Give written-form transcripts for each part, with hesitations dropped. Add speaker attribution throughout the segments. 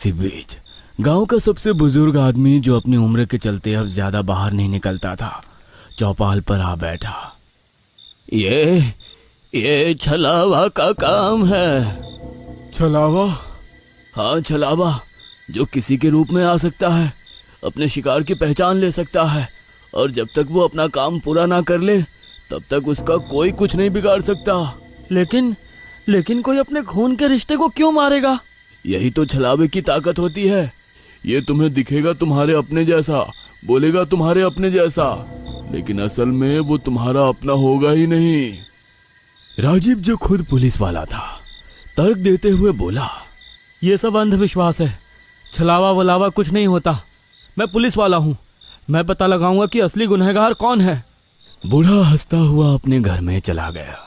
Speaker 1: इसी बीच गांव का सबसे बुजुर्ग आदमी, जो अपनी उम्र के चलते अब ज्यादा बाहर नहीं निकलता था, चौपाल पर आ बैठा। ये छलावा का काम है। छलावा? हाँ, छलावा, जो किसी के रूप में आ सकता है, अपने शिकार की पहचान ले सकता है, और जब तक वो अपना काम पूरा ना कर ले तब तक उसका कोई कुछ नहीं बिगाड़ सकता। लेकिन कोई अपने खून के रिश्ते को क्यों मारेगा? यही तो छलावे की ताकत होती है। ये तुम्हें दिखेगा तुम्हारे अपने जैसा, बोलेगा तुम्हारे अपने जैसा, लेकिन असल में वो तुम्हारा अपना होगा ही नहीं। राजीव, जो खुद पुलिस वाला था, तर्क देते हुए बोला, ये सब अंधविश्वास है। छलावा वलावा कुछ नहीं होता। मैं पुलिस वाला हूँ। मैं पता लगाऊंगा कि असली गुनहगार कौन है। बूढ़ा हंसता हुआ अपने घर में चला गया।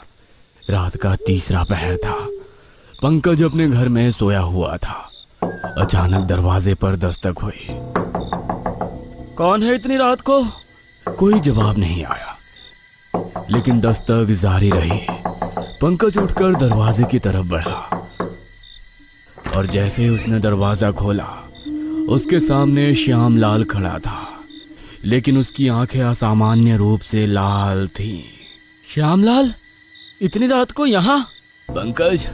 Speaker 1: रात का तीसरा पहर था। पंकज अपने घर में सोया हुआ था। अचानक दरवाजे पर दस्तक हुई। कौन है इतनी रात को? कोई जवाब नहीं आया, लेकिन दस्तक जारी रही। पंकज उठकर दरवाजे की तरफ बढ़ा, और जैसे ही उसने दरवाजा खोला, उसके सामने श्यामलाल खड़ा था, लेकिन उसकी आंखें असामान्य रूप से लाल थीं। श्यामलाल, इतनी रात को यहाँ? पंकज,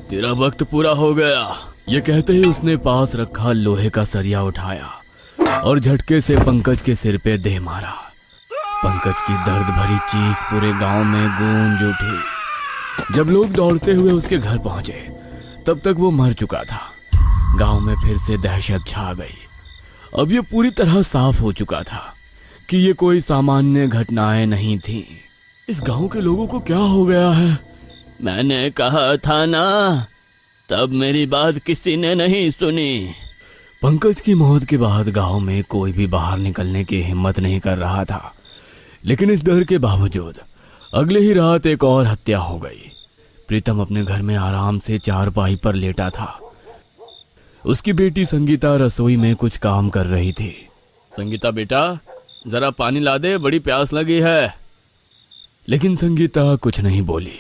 Speaker 1: तेरा वक्त पूरा हो गया। ये कहते ही उसने पास रखा लोहे का सरिया उठाया और झटके से पंकज के सिर पे दे मारा। पंकज की दर्द भरी चीख पूरे गांव में गूंज उठी। जब लोग दौड़ते हुए उसके घर पहुंचे, तब तक वो मर चुका था। गांव में फिर से दहशत छा गई। अब ये पूरी तरह साफ हो चुका था कि ये कोई सामान्य घटनाएं नहीं थी। इस गांव के लोगों को क्या हो गया है? मैंने कहा था ना, तब मेरी बात किसी ने नहीं सुनी। पंकज की मौत के बाद गांव में कोई भी बाहर निकलने की हिम्मत नहीं कर रहा था, लेकिन इस डर के बावजूद अगले ही रात एक और हत्या हो गई। प्रीतम अपने घर में आराम से चारपाई पर लेटा था। उसकी बेटी संगीता रसोई में कुछ काम कर रही थी। संगीता बेटा, जरा पानी ला दे, बड़ी प्यास लगी है। लेकिन संगीता कुछ नहीं बोली।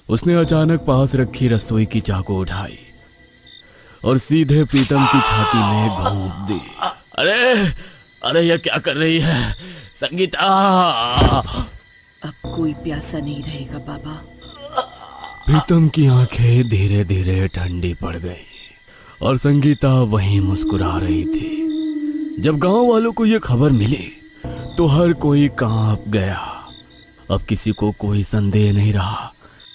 Speaker 1: उसने अचानक पास रखी रसोई की चाकू उठाई और सीधे प्रीतम की छाती में घोंप दी। अरे ये क्या कर रही है संगीता?
Speaker 2: अब कोई प्यासा नहीं रहेगा बाबा।
Speaker 1: प्रीतम की आंखें धीरे धीरे ठंडी पड़ गई और संगीता वहीं मुस्कुरा रही थी। जब गांव वालों को यह खबर मिली तो हर कोई कांप गया। अब किसी को कोई संदेह नहीं रहा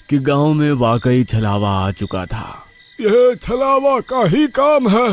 Speaker 1: कि गांव में वाकई छलावा आ चुका था। यह छलावा का ही काम है।